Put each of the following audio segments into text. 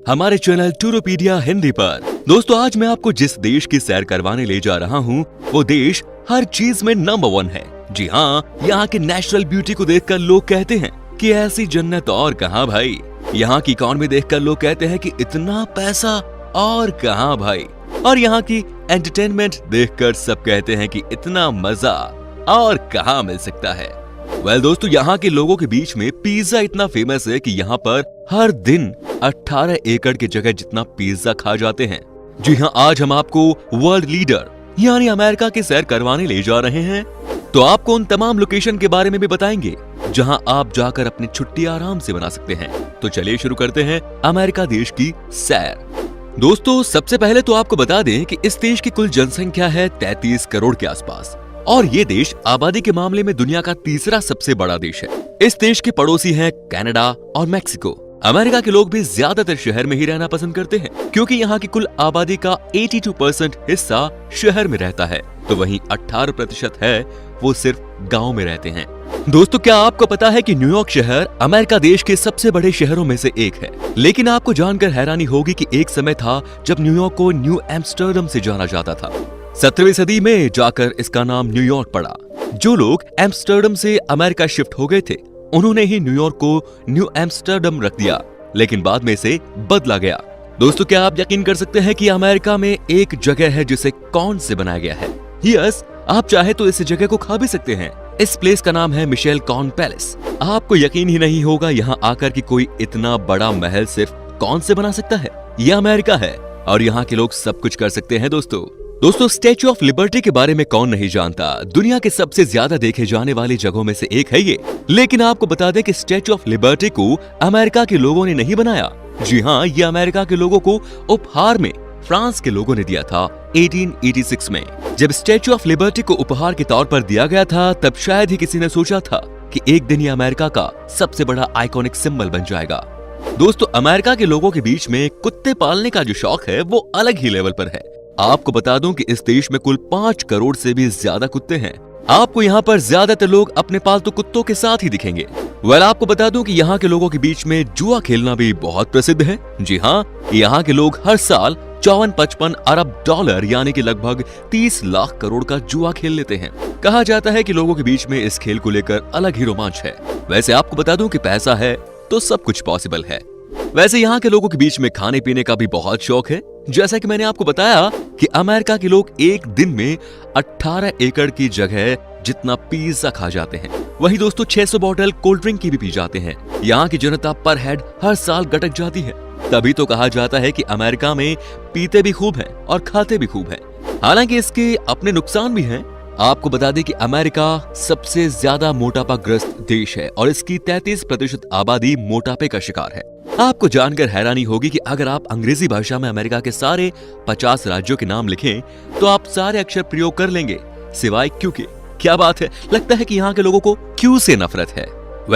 हमारे चैनल टूरोपीडिया हिंदी पर। दोस्तों आज मैं आपको जिस देश की सैर करवाने ले जा रहा हूँ वो देश हर चीज में नंबर 1 है। जी हाँ, यहाँ की नेचुरल ब्यूटी को देखकर लोग कहते हैं कि ऐसी जन्नत और कहाँ भाई। यहाँ की इकॉनमी देखकर लोग कहते हैं कि इतना पैसा और कहाँ भाई। और यहाँ की एंटरटेनमेंट देखकर सब कहते हैं कि इतना मजा और कहाँ मिल सकता है। दोस्तों यहाँ के लोगों के बीच में पिज्जा इतना फेमस है कि यहाँ पर हर दिन 18 एकड़ की जगह जितना पिज्जा खा जाते हैं। जी हाँ, आज हम आपको वर्ल्ड लीडर यानी अमेरिका की सैर करवाने ले जा रहे हैं। तो आपको उन तमाम लोकेशन के बारे में भी बताएंगे जहां आप जाकर अपनी छुट्टी आराम से बना सकते हैं। तो चलिए शुरू करते हैं अमेरिका देश की सैर। दोस्तों सबसे पहले तो आपको बता दें कि इस देश की कुल जनसंख्या है 33 करोड़ के आसपास और ये देश आबादी के मामले में दुनिया का तीसरा सबसे बड़ा देश है। इस देश के पड़ोसी हैं कनाडा और मैक्सिको। अमेरिका के लोग भी ज्यादातर शहर में ही रहना पसंद करते हैं क्योंकि यहाँ की कुल आबादी का 82% हिस्सा शहर में रहता है, तो वहीं 18% है वो सिर्फ गांव में रहते हैं। दोस्तों क्या आपको पता है कि न्यूयॉर्क शहर अमेरिका देश के सबसे बड़े शहरों में से एक है। लेकिन आपको जानकर हैरानी होगी कि एक समय था जब न्यूयॉर्क को न्यू एम्स्टर्डम से जाना जाता था। 17वीं सदी में जाकर इसका नाम न्यूयॉर्क पड़ा। जो लोग एम्स्टर्डम से अमेरिका शिफ्ट हो गए थे उन्होंने ही न्यूयॉर्क को न्यू एम्स्टर्डम रख दिया, लेकिन बाद में इसे बदला गया। दोस्तों क्या आप यकीन कर सकते हैं कि अमेरिका में एक जगह है जिसे कॉर्न से बनाया गया है। यस, आप चाहे तो इस जगह को खा भी सकते हैं। इस प्लेस का नाम है मिशेल कॉर्न पैलेस। आपको यकीन ही नहीं होगा यहाँ आकर कि कोई इतना बड़ा महल सिर्फ कॉर्न से बना सकता है। यह अमेरिका है और यहाँ के लोग सब कुछ कर सकते हैं। दोस्तों स्टैच्यू ऑफ लिबर्टी के बारे में कौन नहीं जानता। दुनिया के सबसे ज्यादा देखे जाने वाली जगहों में से एक है ये। लेकिन आपको बता दें कि स्टैच्यू ऑफ लिबर्टी को अमेरिका के लोगों ने नहीं बनाया। जी हाँ, ये अमेरिका के लोगों को उपहार में फ्रांस के लोगों ने दिया था 1886 में। जब स्टैच्यू ऑफ लिबर्टी को उपहार के तौर पर दिया गया था तब शायद ही किसी ने सोचा था कि एक दिन ये अमेरिका का सबसे बड़ा आइकॉनिक सिंबल बन जाएगा। दोस्तों अमेरिका के लोगों के बीच में कुत्ते पालने का जो शौक है वो अलग ही लेवल पर है। आपको बता दूं कि इस देश में कुल 5 करोड़ से भी ज्यादा कुत्ते हैं। आपको यहाँ पर ज्यादातर लोग अपने पालतू कुत्तों के साथ ही दिखेंगे। आपको बता दूं कि यहाँ के लोगों के बीच में जुआ खेलना भी बहुत प्रसिद्ध है। जी हाँ, यहाँ के लोग हर साल 54-55 अरब डॉलर यानी कि लगभग 30 लाख करोड़ का जुआ खेल लेते हैं। कहा जाता है कि लोगों के बीच में इस खेल को लेकर अलग ही रोमांच है। वैसे आपको बता दूं कि पैसा है तो सब कुछ पॉसिबल है। वैसे यहाँ के लोगों के बीच में खाने पीने का भी बहुत शौक है। जैसा कि मैंने आपको बताया कि अमेरिका के लोग एक दिन में 18 एकड़ की जगह जितना पिज्जा खा जाते हैं, वही दोस्तों 600 बॉटल कोल्ड ड्रिंक की भी पी जाते हैं। यहाँ की जनता पर हेड हर साल गटक जाती है। तभी तो कहा जाता है कि अमेरिका में पीते भी खूब हैं और खाते भी खूब हैं। हालांकि इसके अपने नुकसान भी हैं। आपको बता दें कि अमेरिका सबसे ज्यादा मोटापाग्रस्त देश है और इसकी 33% आबादी मोटापे का शिकार है। आपको जानकर हैरानी होगी कि अगर आप अंग्रेजी भाषा में अमेरिका के सारे 50 राज्यों के नाम लिखें तो आप सारे अक्षर प्रयोग कर लेंगे सिवाय क्यू के। क्या बात है, लगता है कि यहाँ के लोगों को क्यू से नफरत है।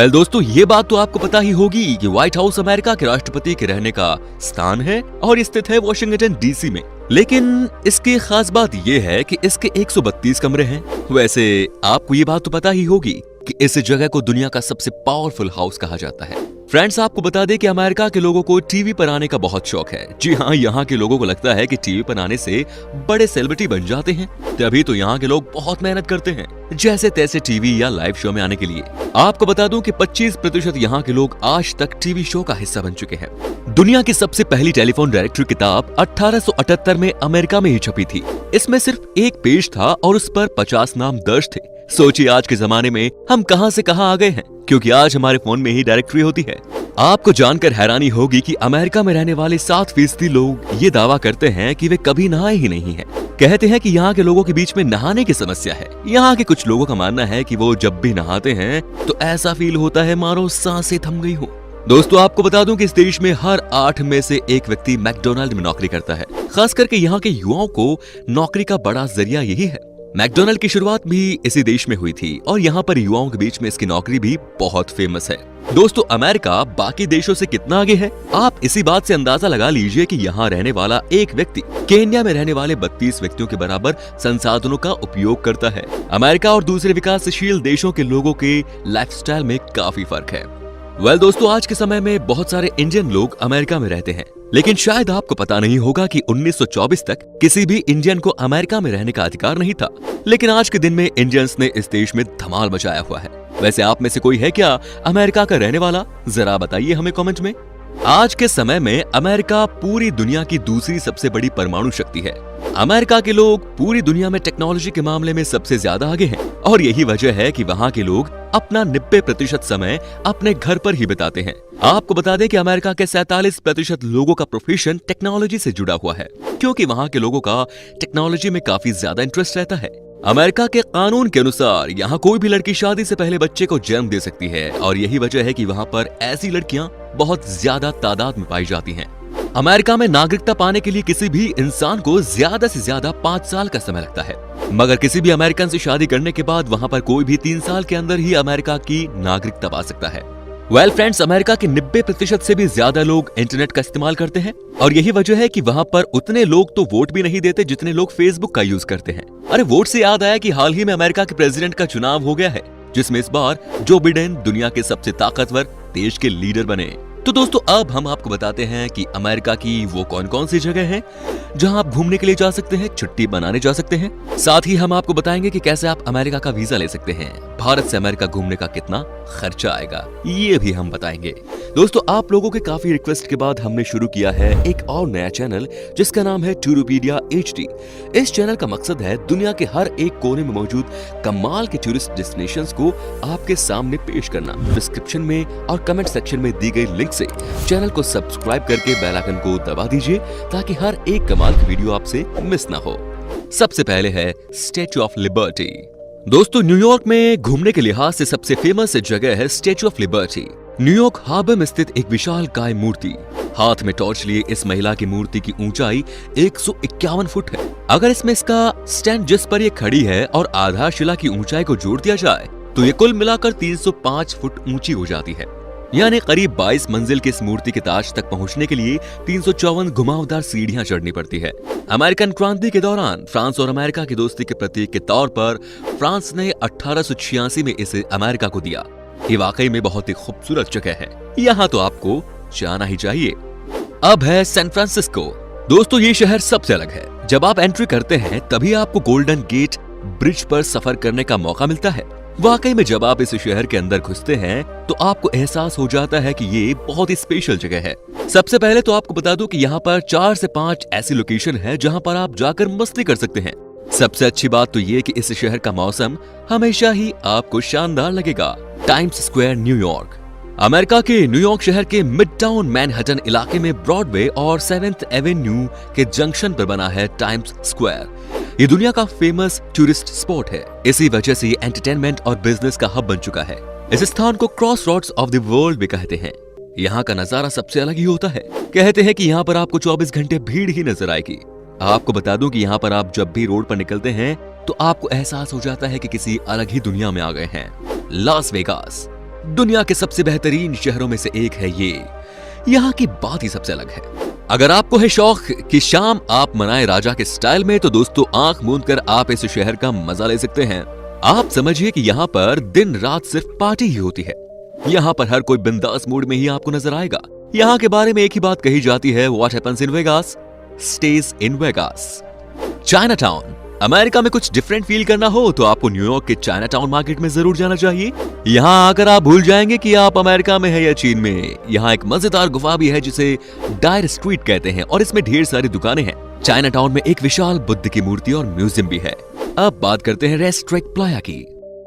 दोस्तों ये बात तो आपको पता ही होगी कि व्हाइट हाउस अमेरिका के राष्ट्रपति के रहने का स्थान है और स्थित है वॉशिंगटन डीसी में। लेकिन इसकी खास बात ये है कि इसके 132 कमरे हैं। वैसे आपको ये बात तो पता ही होगी कि इस जगह को दुनिया का सबसे पावरफुल हाउस कहा जाता है। फ्रेंड्स आपको बता दें कि अमेरिका के लोगों को टीवी पर आने का बहुत शौक है। जी हाँ, यहाँ के लोगों को लगता है कि टीवी पर आने से बड़े सेलिब्रिटी बन जाते हैं। तभी तो यहाँ के लोग बहुत मेहनत करते हैं जैसे तैसे टीवी या लाइव शो में आने के लिए। आपको बता दूं कि 25% यहाँ के लोग आज तक टीवी शो का हिस्सा बन चुके हैं। दुनिया की सबसे पहली टेलीफोन डायरेक्टरी किताब 1878 में अमेरिका में ही छपी थी। इसमें सिर्फ एक पेज था और उस पर 50 नाम दर्ज थे। सोचिए आज के जमाने में हम कहां से कहां आ गए हैं, क्योंकि आज हमारे फोन में ही डायरेक्टरी होती है। आपको जानकर हैरानी होगी कि अमेरिका में रहने वाले 7% लोग ये दावा करते हैं कि वे कभी नहाए ही नहीं हैं। कहते हैं कि यहाँ के लोगों के बीच में नहाने की समस्या है। यहाँ के कुछ लोगों का मानना है कि वो जब भी नहाते हैं तो ऐसा फील होता है मानो सांसें थम गई हो। दोस्तों आपको बता दूं कि इस देश में हर 8 में से एक व्यक्ति मैकडोनाल्ड में नौकरी करता है। खास करके यहाँ के युवाओं को नौकरी का बड़ा जरिया यही है। मैकडोनाल्ड की शुरुआत भी इसी देश में हुई थी और यहाँ पर युवाओं के बीच में इसकी नौकरी भी बहुत फेमस है। दोस्तों अमेरिका बाकी देशों से कितना आगे है आप इसी बात से अंदाजा लगा लीजिए कि यहाँ रहने वाला एक व्यक्ति केन्या में रहने वाले 32 व्यक्तियों के बराबर संसाधनों का उपयोग करता है। अमेरिका और दूसरे विकासशील देशों के लोगों के लाइफस्टाइल में काफी फर्क है। दोस्तों आज के समय में बहुत सारे इंडियन लोग अमेरिका में रहते हैं। लेकिन शायद आपको पता नहीं होगा कि 1924 तक किसी भी इंडियन को अमेरिका में रहने का अधिकार नहीं था। लेकिन आज के दिन में इंडियंस ने इस देश में धमाल मचाया हुआ है। वैसे आप में से कोई है क्या अमेरिका का रहने वाला? जरा बताइए हमें कमेंट में। आज के समय में अमेरिका पूरी दुनिया की दूसरी सबसे बड़ी परमाणु शक्ति है। अमेरिका के लोग पूरी दुनिया में टेक्नोलॉजी के मामले में सबसे ज्यादा आगे हैं और यही वजह है कि वहाँ के लोग अपना 90% समय अपने घर पर ही बिताते हैं। आपको बता दें कि अमेरिका के 47% लोगों का प्रोफेशन टेक्नोलॉजी से जुड़ा हुआ है, क्योंकि वहाँ के लोगों का टेक्नोलॉजी में काफी ज्यादा इंटरेस्ट रहता है। अमेरिका के कानून के अनुसार यहाँ कोई भी लड़की शादी से पहले बच्चे को जन्म दे सकती है और यही वजह है कि वहाँ पर ऐसी लड़कियाँ बहुत ज्यादा तादाद में पाई जाती हैं। अमेरिका में नागरिकता पाने के लिए किसी भी इंसान को ज्यादा से ज्यादा 5 साल का समय लगता है, मगर किसी भी अमेरिकन से शादी करने के बाद वहाँ पर कोई भी 3 साल के अंदर ही अमेरिका की नागरिकता पा सकता है। वेल फ्रेंड्स, अमेरिका के 90% से भी ज्यादा लोग इंटरनेट का इस्तेमाल करते हैं और यही वजह है कि वहाँ पर उतने लोग तो वोट भी नहीं देते जितने लोग फेसबुक का यूज करते हैं। अरे वोट से याद आया कि हाल ही में अमेरिका के प्रेसिडेंट का चुनाव हो गया है, जिसमें इस बार जो बिडेन दुनिया के सबसे ताकतवर देश के लीडर बने। तो दोस्तों, अब हम आपको बताते हैं कि अमेरिका की वो कौन कौन सी जगह हैं जहां आप घूमने के लिए जा सकते हैं, छुट्टी बनाने जा सकते हैं। साथ ही हम आपको बताएंगे कि कैसे आप अमेरिका का वीजा ले सकते हैं, भारत से अमेरिका घूमने का कितना खर्चा आएगा, ये भी हम बताएंगे। दोस्तों, आप लोगों के काफी रिक्वेस्ट के बाद हमने शुरू किया है एक और नया चैनल जिसका नाम है टूरोपीडिया HD। इस चैनल का मकसद है दुनिया के हर एक कोने में मौजूद कमाल के टूरिस्ट डेस्टिनेशंस को आपके सामने पेश करना। डिस्क्रिप्शन में और कमेंट सेक्शन में दी गई लिंक से चैनल को सब्सक्राइब करके बेल आइकन को दबा दीजिए ताकि हर एक कमाल की वीडियो आपसे मिस ना हो। सबसे पहले है स्टैच्यू ऑफ लिबर्टी। दोस्तों, न्यूयॉर्क में घूमने के लिहाज से सबसे फेमस जगह है Statue of Liberty. New York Harbour में स्थित एक विशाल काय मूर्ति, हाथ में टॉर्च लिए इस महिला की मूर्ति की ऊंचाई 151 फुट है। अगर इसमें इसका स्टैंड जिस पर ये खड़ी है और आधारशिला की ऊंचाई को जोड़ दिया जाए तो ये कुल मिलाकर 305 फुट ऊंची हो जाती है। यानी करीब 22 मंजिल की इस मूर्ति के ताज तक पहुंचने के लिए 354 घुमावदार सीढ़ियां चढ़नी पड़ती है। अमेरिकन क्रांति के दौरान फ्रांस और अमेरिका की दोस्ती के प्रतीक के तौर पर फ्रांस ने 1886 में इसे अमेरिका को दिया। ये वाकई में बहुत ही खूबसूरत जगह है, यहाँ तो आपको जाना ही चाहिए। अब है सैन फ्रांसिस्को। दोस्तों, ये शहर सबसे अलग है। जब आप एंट्री करते हैं तभी आपको गोल्डन गेट ब्रिज पर सफर करने का मौका मिलता है। वाकई में जब आप इस शहर के अंदर घुसते हैं तो आपको एहसास हो जाता है कि ये बहुत ही स्पेशल जगह है। सबसे पहले तो आपको बता दूं कि यहाँ पर 4 से 5 ऐसी लोकेशन है जहाँ पर आप जाकर मस्ती कर सकते हैं। सबसे अच्छी बात तो ये कि इस शहर का मौसम हमेशा ही आपको शानदार लगेगा। Times square New York. अमेरिका के न्यूयॉर्क शहर के मिडटाउन मैनहट्टन इलाके में ब्रॉडवे और 7th एवेन्यू के जंक्शन पर बना है टाइम्स स्क्वायर। ये दुनिया का फेमस टूरिस्ट स्पॉट है। इसी वजह से ये एंटरटेनमेंट और बिजनेस का हब बन चुका है। इस स्थान को Crossroads of the World भी कहते हैं। यहाँ का नजारा सबसे अलग ही होता है। कहते हैं कि यहाँ पर आपको 24 घंटे भीड़ ही नजर आएगी। आपको बता दूं कि यहाँ पर आप जब भी रोड पर निकलते हैं तो आपको एहसास हो जाता है कि किसी अलग ही दुनिया में आ गए हैं। लास वेगास दुनिया के सबसे बेहतरीन शहरों में से एक है ये। यहाँ की बात ही सबसे अलग है। अगर आपको है शौक कि शाम आप मनाए राजा के स्टाइल में, तो दोस्तों आंख मूंद कर आप इस शहर का मजा ले सकते हैं। आप समझिए कि यहाँ पर दिन रात सिर्फ पार्टी ही होती है। यहाँ पर हर कोई बिंदास मूड में ही आपको नजर आएगा। यहाँ के बारे में एक ही बात कही जाती है, what happens in Vegas stage in Vegas. China town. America में कुछ डिफरेंट फील करना हो तो आपको न्यूयॉर्क के चाइना टाउन मार्केट में जरूर जाना चाहिए। यहाँ आकर आप भूल जाएंगे कि आप अमेरिका में है या चीन में। यहाँ एक मजेदार गुफा भी है जिसे डायर स्ट्रीट कहते हैं और इसमें ढेर सारी दुकानें हैं। चाइना टाउन में एक विशाल बुद्ध की मूर्ति और म्यूजियम भी है। अब बात करते हैं रेस्ट्रिक प्लाया की।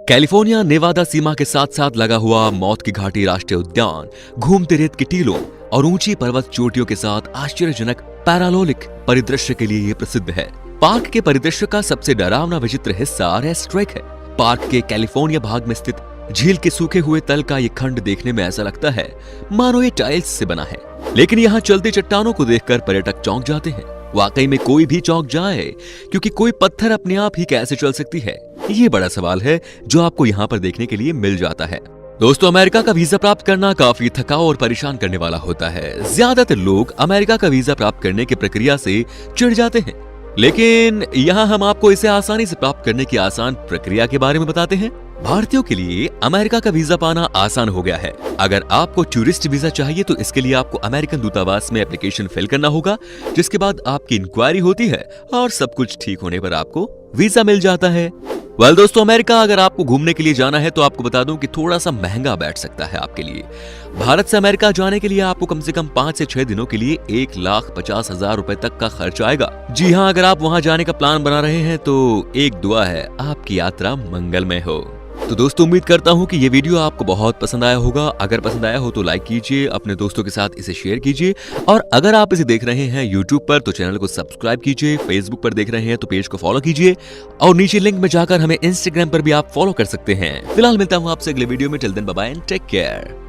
कैलिफोर्निया नेवादा सीमा के साथ साथ लगा हुआ मौत की घाटी राष्ट्रीय उद्यान घूमते रेत के टीलों और ऊंची पर्वत चोटियों के साथ आश्चर्यजनक पैरालोलिक परिदृश्य के लिए प्रसिद्ध है। पार्क के परिदृश्य का सबसे डरावना विचित्र हिस्सा रेस्ट्रिक है। पार्क के कैलिफोर्निया भाग में स्थित झील के सूखे हुए तल का ये खंड देखने में ऐसा लगता है मानो ये टाइल्स से बना है, लेकिन यहाँ चलती चट्टानों को देखकर पर्यटक चौंक जाते हैं। वाकई में कोई भी चौंक जाए, क्योंकि कोई पत्थर अपने आप ही कैसे चल सकती है, ये बड़ा सवाल है जो आपको यहाँ पर देखने के लिए मिल जाता है। दोस्तों, अमेरिका का वीजा प्राप्त करना काफी थकाऊ और परेशान करने वाला होता है। ज्यादातर लोग अमेरिका का वीजा प्राप्त करने की प्रक्रिया से चिढ़ जाते हैं, लेकिन यहाँ हम आपको इसे आसानी से प्राप्त करने की आसान प्रक्रिया के बारे में बताते हैं। भारतीयों के लिए अमेरिका का वीजा पाना आसान हो गया है। अगर आपको टूरिस्ट वीजा चाहिए तो इसके लिए आपको अमेरिकन दूतावास में एप्लीकेशन फिल करना होगा, जिसके बाद आपकी इंक्वायरी होती है और सब कुछ ठीक होने पर आपको वीजा मिल जाता है। दोस्तों, अमेरिका अगर आपको घूमने के लिए जाना है तो आपको बता दूं कि थोड़ा सा महंगा बैठ सकता है आपके लिए। भारत से अमेरिका जाने के लिए आपको कम से कम 5 से 6 दिनों के लिए 1,50,000 रुपए तक का खर्च आएगा। जी हाँ, अगर आप वहां जाने का प्लान बना रहे हैं तो एक दुआ है, आपकी यात्रा मंगलमय हो। तो दोस्तों, उम्मीद करता हूं कि ये वीडियो आपको बहुत पसंद आया होगा। अगर पसंद आया हो तो लाइक कीजिए, अपने दोस्तों के साथ इसे शेयर कीजिए और अगर आप इसे देख रहे हैं यूट्यूब पर तो चैनल को सब्सक्राइब कीजिए, फेसबुक पर देख रहे हैं तो पेज को फॉलो कीजिए और नीचे लिंक में जाकर हमें इंस्टाग्राम पर भी आप फॉलो कर सकते हैं। फिलहाल मिलता हूं आपसे अगले वीडियो में। Till then bye bye and take care.